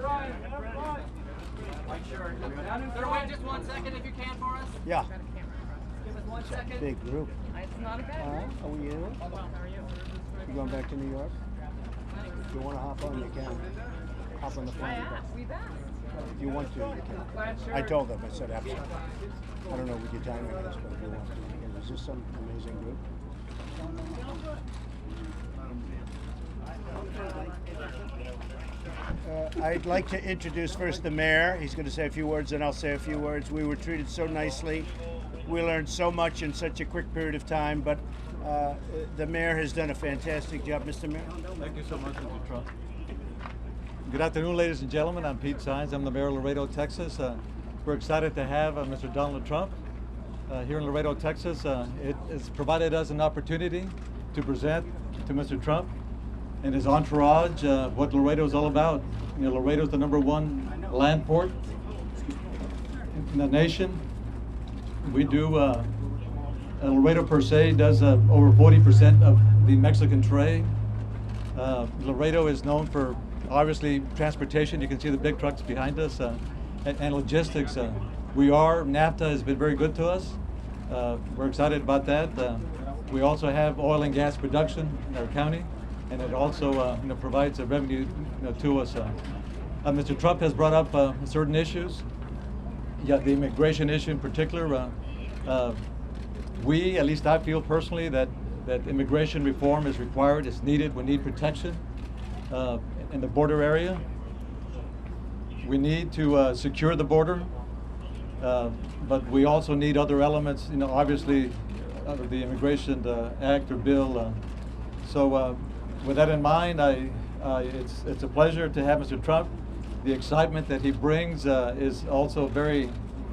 White shirt. Sir, wait just 1 second if you can for us. Yeah. Give us 1 second. Big group. It's not a bad group. How are you? You going back to New York? If you want to hop on, you can. Hop on the plane. We've asked. If you want to, you can. I told them, I said absolutely. I don't know what your timing is, but if you want to, you can. Is this some amazing group? I'd like to introduce first the mayor. He's going to say a few words, and I'll say a few words. We were treated so nicely. We learned so much in such a quick period of time, but the mayor has done a fantastic job. Mr. Mayor. Thank you so much, Mr. Trump. Good afternoon, ladies and gentlemen. I'm Pete Sines. I'm the mayor of Laredo, Texas. We're excited to have Mr. Donald Trump here in Laredo, Texas. It has provided us an opportunity to present to Mr. Trump and his entourage what Laredo is all about. You know, Laredo is the #1 land port in the nation. We do, Laredo per se does over 40% of the Mexican trade. Laredo is known for obviously transportation. You can see the big trucks behind us, and logistics. NAFTA has been very good to us. We're excited about that. We also have oil and gas production in our county, and it also provides a revenue to us. Mr. Trump has brought up certain issues. Yeah, the immigration issue in particular. At least I feel personally that immigration reform is required. It's needed. We need protection in the border area. We need to secure the border, but we also need other elements. Obviously, under the Immigration Act or bill. So, with that in mind, it's a pleasure to have Mr. Trump. The excitement that he brings is also very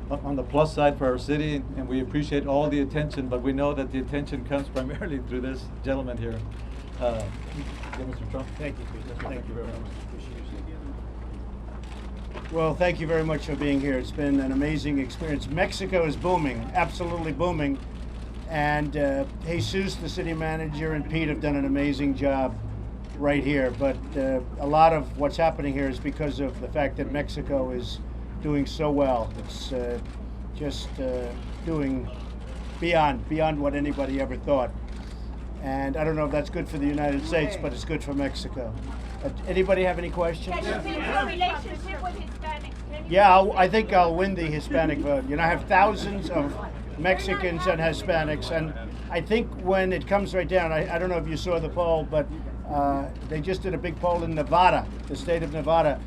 on the plus side for our city, and we appreciate all the attention, but we know that the attention comes primarily through this gentleman here. Mr. Trump. Thank you, Peter. Thank you very much. Well, thank you very much for being here. It's been an amazing experience. Mexico is booming, absolutely booming. And Jesus, the city manager, and Pete have done an amazing job right here. But a lot of what's happening here is because of the fact that Mexico is doing so well. It's just doing beyond what anybody ever thought. And I don't know if that's good for the United States, but it's good for Mexico. Anybody have any questions? Can you think of a relationship with Hispanics? Yeah, I think I'll win the Hispanic vote. I have thousands of Mexicans and Hispanics, and I think when it comes right down, I don't know if you saw the poll, but they just did a big poll in Nevada, the state of Nevada,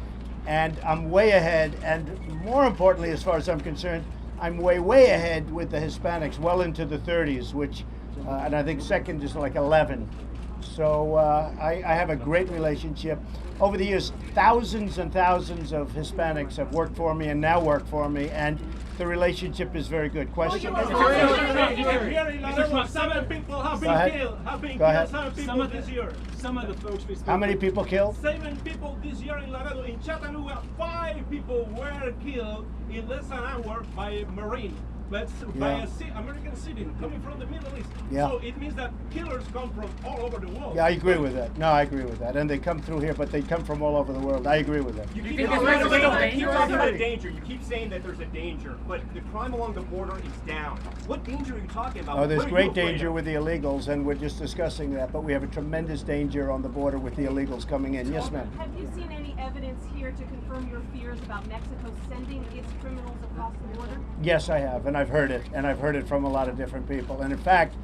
and I'm way ahead, and more importantly, as far as I'm concerned, I'm way ahead with the Hispanics, well into the 30s, which, and I think second is like 11. So I have a great relationship. Over the years, thousands and thousands of Hispanics have worked for me and now work for me, and the relationship is very good. Question? Seven people have been killed. Seven people this year. Some of the folks we spoke. How many people killed? 7 people this year in Laredo. In Chattanooga, 5 people were killed in less than an hour by a Marine. But by a American citizen coming from the Middle East. Yeah. So it means that killers come from all over the world. Yeah, I agree with that. No, I agree with that. And they come through here, but they come from all over the world. I agree with that. You keep talking about danger. You keep saying that there's a danger, but the crime along the border is down. What danger are you talking about? Oh, there's great danger with the illegals, and we're just discussing that. But we have a tremendous danger on the border with the illegals coming in. Yes, ma'am. Have you seen any evidence here to confirm your fears about Mexico sending its criminals across the border? Yes, I have, and I've heard it, and I've heard it from a lot of different people. And in fact,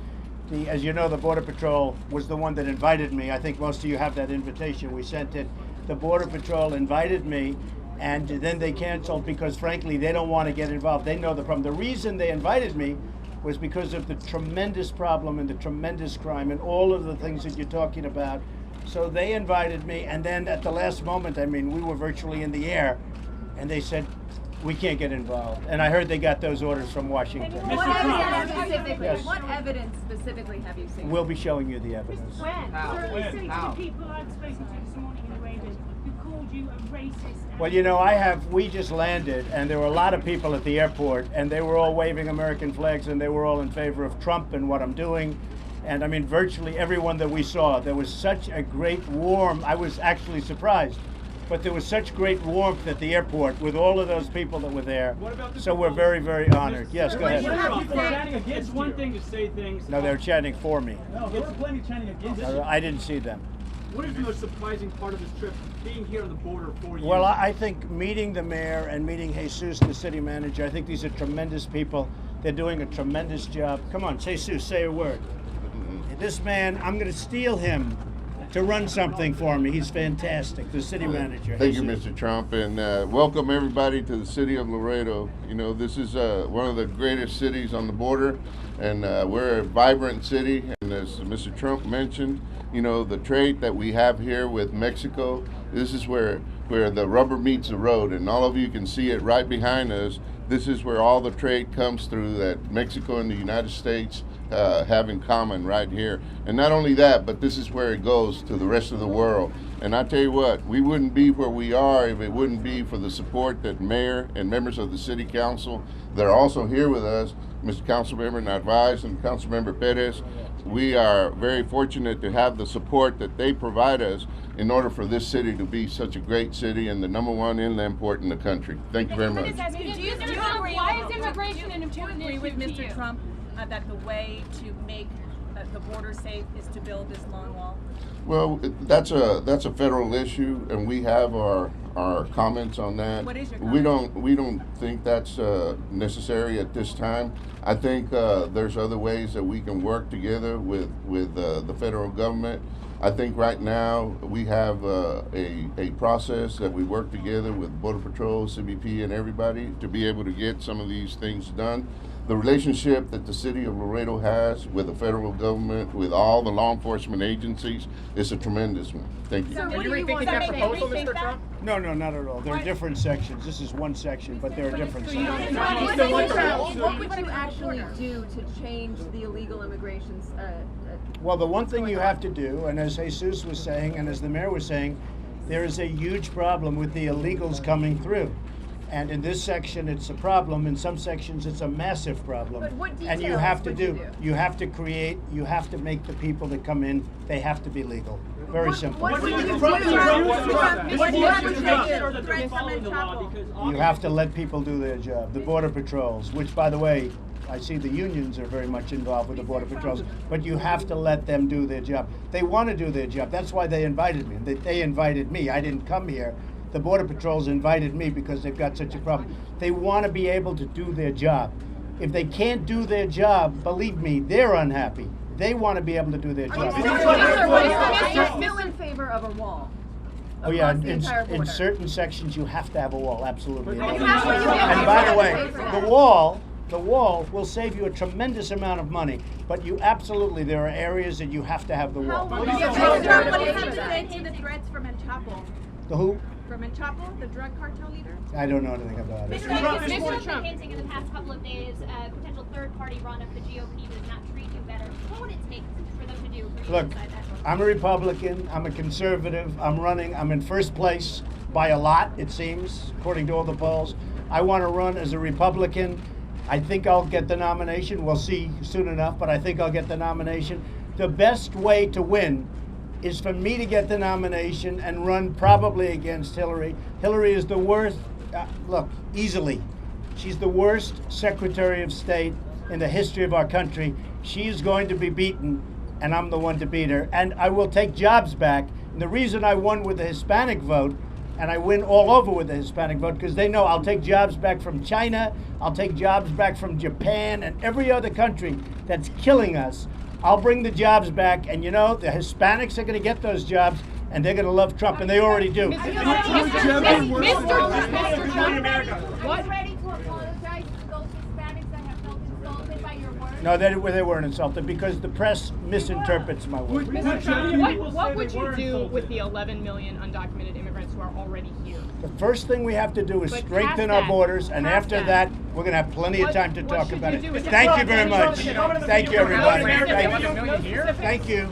as you know, the Border Patrol was the one that invited me. I think most of you have that invitation. We sent it. The Border Patrol invited me, and then they canceled because, frankly, they don't want to get involved. They know the problem. The reason they invited me was because of the tremendous problem and the tremendous crime and all of the things that you're talking about. So they invited me, and then at the last moment, I mean, we were virtually in the air, and they said, we can't get involved. And I heard they got those orders from Washington. What evidence specifically have you seen? We'll be showing you the evidence. When? How? So the people I've spoken to this morning in Laredo who called you a racist. Well, we just landed, and there were a lot of people at the airport, and they were all waving American flags, and they were all in favor of Trump and what I'm doing. And I mean, virtually everyone that we saw, there was such a great warm, I was actually surprised but there was such great warmth at the airport with all of those people that were there. What about the So we're people- very, very honored. Yes, go ahead. It's one thing to say things. No, they're chanting for me. No, there were plenty chanting against you. I didn't see them. What is the most surprising part of this trip, being here on the border for you? Well, I think meeting the mayor and meeting Jesus, the city manager, I think these are tremendous people. They're doing a tremendous job. Come on, Jesus, say a word. This man, I'm going to steal him to run something for me. He's fantastic, the city manager. Thank you, Jesus. Mr. Trump, and welcome everybody to the city of Laredo. You know, this is one of the greatest cities on the border, and we're a vibrant city. And as Mr. Trump mentioned, you know, the trade that we have here with Mexico, this is where the rubber meets the road, and all of you can see it right behind us. This is where all the trade comes through that Mexico and the United States have in common right here. And not only that, but this is where it goes to the rest of the world. And I tell you what, we wouldn't be where we are if it wouldn't be for the support that mayor and members of the city council that are also here with us, Mr. Councilmember Narvaez and Councilmember Perez. We are very fortunate to have the support that they provide us in order for this city to be such a great city and the #1 inland port in the country. Thank you very much. Why is immigration an important agree issue with to Mr. you? Trump that the way to make the border safe is to build this long wall? Well, that's a federal issue, and we have our comments on that. What is your We comment? don't think that's necessary at this time. I think there's other ways that we can work together with the federal government. I think right now we have a process that we work together with Border Patrol, CBP, and everybody to be able to get some of these things done. The relationship that the city of Laredo has with the federal government, with all the law enforcement agencies, is a tremendous one. Thank you. So Are what you do you want rethinking that to proposal, rethink Mr. that? Trump? No, not at all. There are different sections. This is one section, but there are different sections. What would you actually do to change the illegal immigration? Well, the one thing you have to do, and as Jesus was saying, and as the mayor was saying, there is a huge problem with the illegals coming through. And in this section, it's a problem. In some sections, it's a massive problem. But what and you details have to would you do, do? you have to create, you have to make the people that come in, they have to be legal. Very simple. What would you do? What What would you do? They're following the law because You have to let people do their job. The Border Patrols, which, by the way, I see the unions are very much involved with the Border Patrols, but you have to let them do their job. They want to do their job. That's why they invited me. They invited me. I didn't come here. The Border Patrols invited me because they've got such a problem. They want to be able to do their job. If they can't do their job, believe me, they're unhappy. They want to be able to do their job. You're still in favor of a wall. Oh yeah, across the entire in border. certain sections you have to have a wall, absolutely. And how would you get And by the people way, to pay for that? the wall will save you a tremendous amount of money, but you absolutely, there are areas that you have to have the wall. What do you What have do you have to say to to the threats from El Chapo? The who? From El Chapo, the drug cartel leader? I don't know anything about it. Mr. Trump hinting in the past couple of days, potential third-party run if the GOP does not treat you better. What would it take for them to do for you Look, inside that? I'm a Republican, I'm a conservative, I'm running, I'm in first place by a lot, it seems, according to all the polls. I want to run as a Republican. I think I'll get the nomination. We'll see soon enough, but I think I'll get the nomination. The best way to win is for me to get the nomination and run probably against Hillary. Hillary is the worst, look, easily. She's the worst Secretary of State in the history of our country. She's going to be beaten, and I'm the one to beat her. And I will take jobs back. And the reason I won with the Hispanic vote, and I win all over with the Hispanic vote, because they know I'll take jobs back from China, I'll take jobs back from Japan, and every other country that's killing us. I'll bring the jobs back, and you know, the Hispanics are going to get those jobs, and they're going to love Trump, and they already do. Mr. What? Ready to apologize to those Hispanics that have felt insulted by your words? No, they weren't insulted, because the press misinterprets my words. What would you do with the 11 million undocumented immigrants who are already here? The first thing we have to do is But strengthen past our that, borders, and past after that, that, we're going to have plenty of time to what talk should about you it. do with Thank that? you very much. Thank you, everybody. Thank you. Specifics? Thank you.